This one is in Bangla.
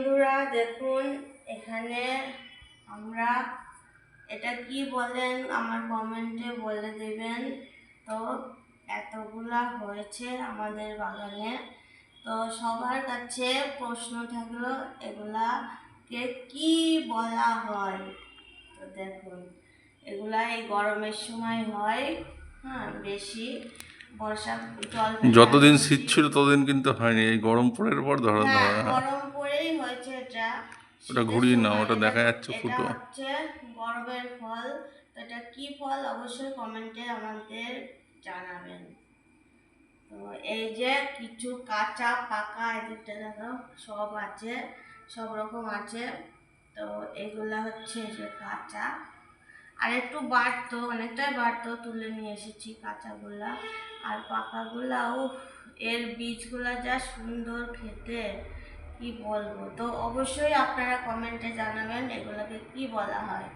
বন্ধুরা দেখুন এখানে আমরা এটা কি বলেন আমার কমেন্টে বলে দেবেন। তো এতগুলা হয়েছে আমাদের বাগানে, তো সবার কাছে প্রশ্ন থাকলো এগুলাকে কি বলা হয়। তো দেখুন এগুলা এই গরমের সময় হয়, হ্যাঁ বেশি বর্ষা জল যতদিন শীত ছিল ততদিন কিন্তু হয়নি, এই গরম পড়ের পর ধরা হ্যাঁ ধরা গরম পড়েই হয়েছে এটা। ওটা শীতের ঘুরিয়ে নাও, সময় ওটা দেখা যাচ্ছে এটা ফুটো। হচ্ছে গরমের ফল। তো এটা কি ফল অবশ্যই কমেন্টে আমাদের জানাবেন। তো এই যে কিছু কাঁচা পাকা এদিকটা দেখো সব আছে, সব রকম আছে। তো এগুলা হচ্ছে যে কাঁচা, আর একটু বাড়তো, অনেকটাই বাড়তো, তুলে নিয়ে এসেছি কাঁচাগুলা। আর পাকাগুলাও এর বীজগুলা যা সুন্দর খেতে কি বলবো। তো অবশ্যই আপনারা কমেন্টে জানাবেন এগুলোকে কি বলা হয়।